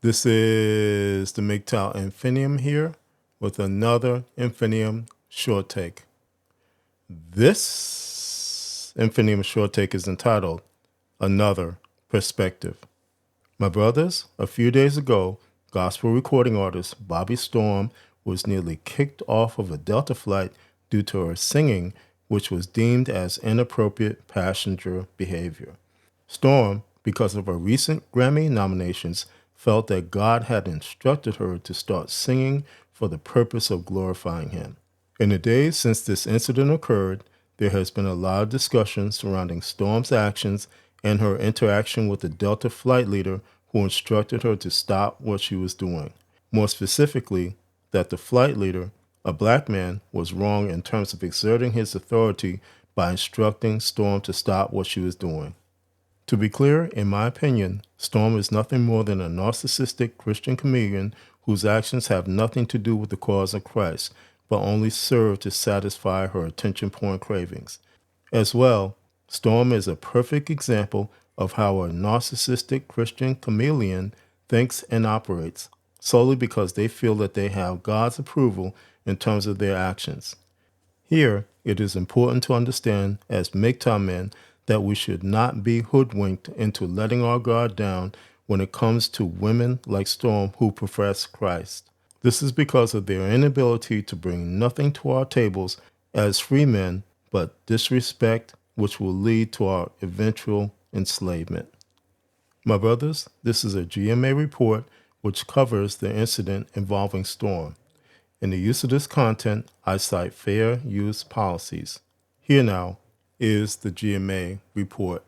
This is the MGTOW Infinium here with another Infinium short take. This Infinium short take is entitled Another Perspective. My brothers, a few days ago, gospel recording artist Bobby Storm was nearly kicked off of a Delta flight due to her singing, which was deemed as inappropriate passenger behavior. Storm, because of her recent Grammy nominations, felt that God had instructed her to start singing for the purpose of glorifying Him. In the days since this incident occurred, there has been a lot of discussion surrounding Storm's actions and her interaction with the Delta flight leader who instructed her to stop what she was doing. More specifically, that the flight leader, a black man, was wrong in terms of exerting his authority by instructing Storm to stop what she was doing. To be clear, in my opinion, Storm is nothing more than a narcissistic Christian comedian whose actions have nothing to do with the cause of Christ, but only serve to satisfy her attention-porn cravings. As well, Storm is a perfect example of how a narcissistic Christian chameleon thinks and operates, solely because they feel that they have God's approval in terms of their actions. Here, it is important to understand as MGTOW men that we should not be hoodwinked into letting our guard down when it comes to women like Storm who profess Christ. This is because of their inability to bring nothing to our tables as free men but disrespect, which will lead to our eventual enslavement. My brothers, this is a GMA report which covers the incident involving Storm. In the use of this content, I cite fair use policies. Here now is the GMA report.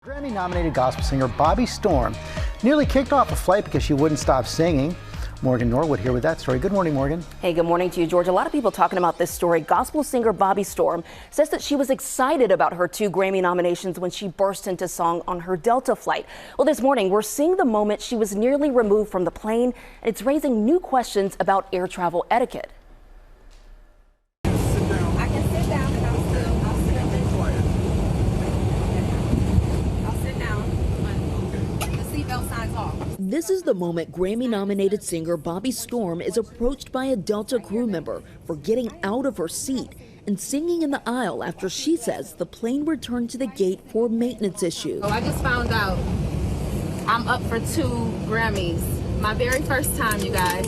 Grammy-nominated gospel singer Bobby Storm nearly kicked off a flight because she wouldn't stop singing. Morgan Norwood here with that story. Good morning, Morgan. Hey, good morning to you, George. A lot of people talking about this story. Gospel singer Bobby Storm says that she was excited about her 2 Grammy nominations when she burst into song on her Delta flight. Well, this morning, we're seeing the moment she was nearly removed from the plane, and it's raising new questions about air travel etiquette. This is the moment Grammy-nominated singer Bobby Storm is approached by a Delta crew member for getting out of her seat and singing in the aisle after she says the plane returned to the gate for maintenance issues. I just found out I'm up for 2 Grammys. My very first time, you guys.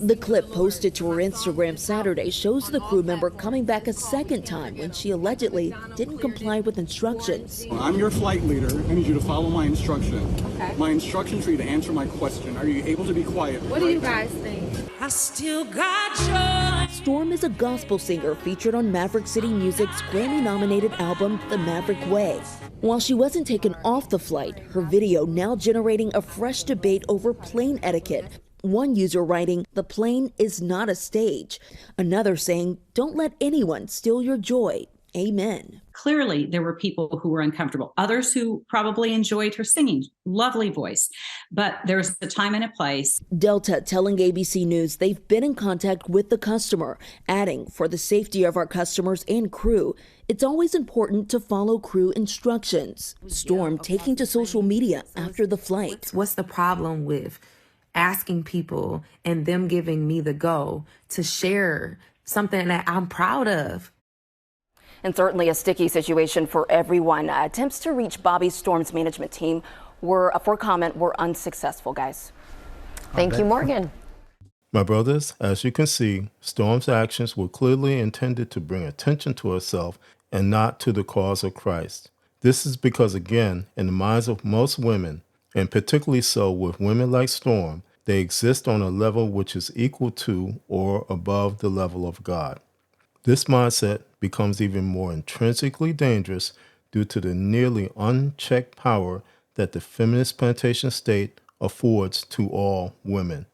The clip posted to her Instagram Saturday shows the crew member coming back a second time when she allegedly didn't comply with instructions. I'm your flight leader. I need you to follow my instruction. Okay. My instruction for you to answer my question. Are you able to be quiet? What do you guys think? I still got joy. Storm is a gospel singer featured on Maverick City Music's Grammy-nominated album, The Maverick Way. While she wasn't taken off the flight, her video now generating a fresh debate over plane etiquette. One user writing, "The plane is not a stage." Another saying, "Don't let anyone steal your joy. Amen." Clearly, there were people who were uncomfortable. Others who probably enjoyed her singing. Lovely voice. But there's a time and a place. Delta telling ABC News they've been in contact with the customer, adding, "For the safety of our customers and crew, it's always important to follow crew instructions." Storm taking to social media after the flight. What's the problem with asking people and them giving me the go to share something that I'm proud of? And certainly a sticky situation for everyone. Attempts to reach Bobby Storm's management team were unsuccessful, guys. Thank you, Morgan. My brothers, as you can see, Storm's actions were clearly intended to bring attention to herself and not to the cause of Christ. This is because, again, in the minds of most women, and particularly so with women like Storm, they exist on a level which is equal to or above the level of God. This mindset becomes even more intrinsically dangerous due to the nearly unchecked power that the feminist plantation state affords to all women.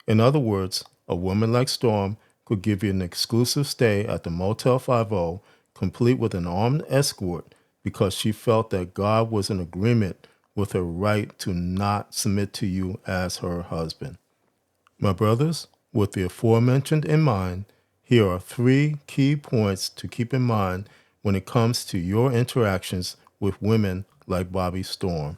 In other words, a woman like Storm could give you an exclusive stay at the Motel 50, complete with an armed escort, because she felt that God was in agreement with her right to not submit to you as her husband. My brothers, with the aforementioned in mind, here are 3 key points to keep in mind when it comes to your interactions with women like Bobby Storm.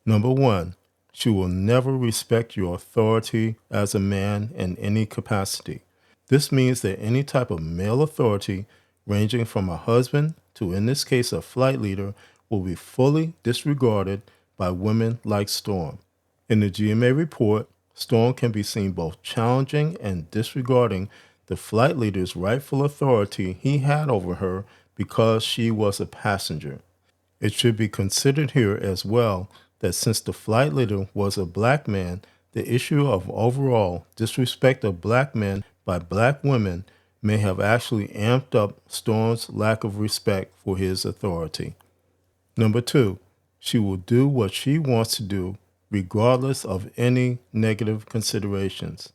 Number 1, She will never respect your authority as a man in any capacity. This means that any type of male authority, ranging from a husband to, in this case, a flight leader, will be fully disregarded by women like Storm. In the GMA report, Storm can be seen both challenging and disregarding the flight leader's rightful authority he had over her because she was a passenger. It should be considered here as well that since the flight leader was a black man, the issue of overall disrespect of black men by black women may have actually amped up Storm's lack of respect for his authority. Number 2, she will do what she wants to do regardless of any negative considerations.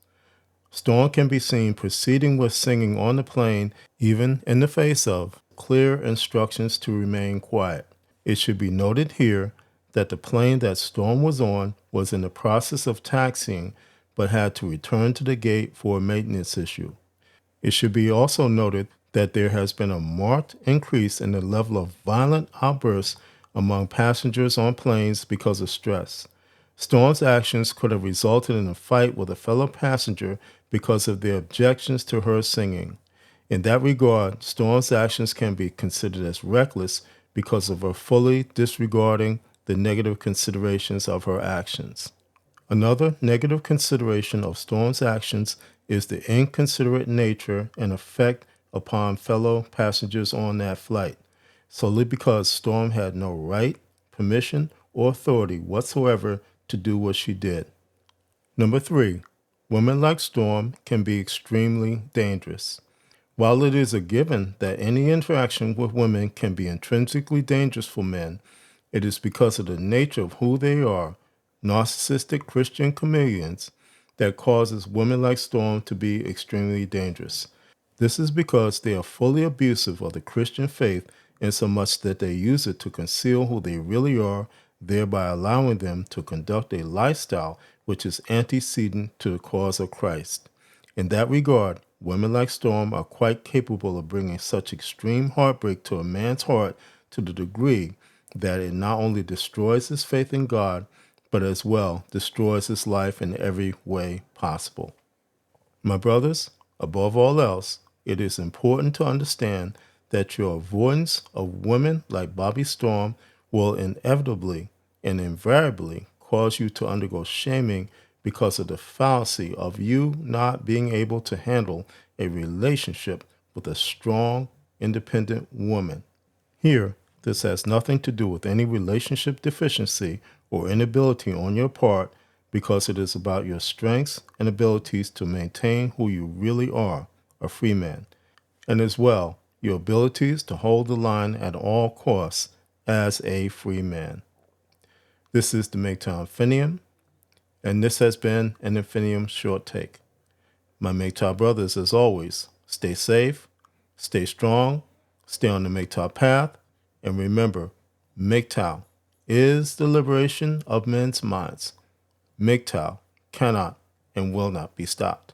Storm can be seen proceeding with singing on the plane even in the face of clear instructions to remain quiet. It should be noted here that the plane that Storm was on was in the process of taxiing but had to return to the gate for a maintenance issue. It should be also noted that there has been a marked increase in the level of violent outbursts among passengers on planes because of stress. Storm's actions could have resulted in a fight with a fellow passenger because of their objections to her singing. In that regard, Storm's actions can be considered as reckless because of her fully disregarding the negative considerations of her actions. Another negative consideration of Storm's actions is the inconsiderate nature and effect upon fellow passengers on that flight, solely because Storm had no right, permission, or authority whatsoever to do what she did. Number 3, women like Storm can be extremely dangerous. While it is a given that any interaction with women can be intrinsically dangerous for men, it is because of the nature of who they are, narcissistic Christian chameleons, that causes women like Storm to be extremely dangerous. This is because they are fully abusive of the Christian faith insomuch that they use it to conceal who they really are, thereby allowing them to conduct a lifestyle which is antecedent to the cause of Christ. In that regard, women like Storm are quite capable of bringing such extreme heartbreak to a man's heart to the degree that it not only destroys his faith in God, but as well destroys his life in every way possible. My brothers, above all else, it is important to understand that your avoidance of women like Bobby Storm will inevitably and invariably cause you to undergo shaming because of the fallacy of you not being able to handle a relationship with a strong, independent woman. Here, this has nothing to do with any relationship deficiency or inability on your part, because it is about your strengths and abilities to maintain who you really are, a free man, and as well your abilities to hold the line at all costs as a free man. This is the MGTOW Infinium, and this has been an Infinium short take. My MGTOW brothers, as always, stay safe, stay strong, stay on the MGTOW path, and remember, MGTOW is the liberation of men's minds. MGTOW cannot and will not be stopped.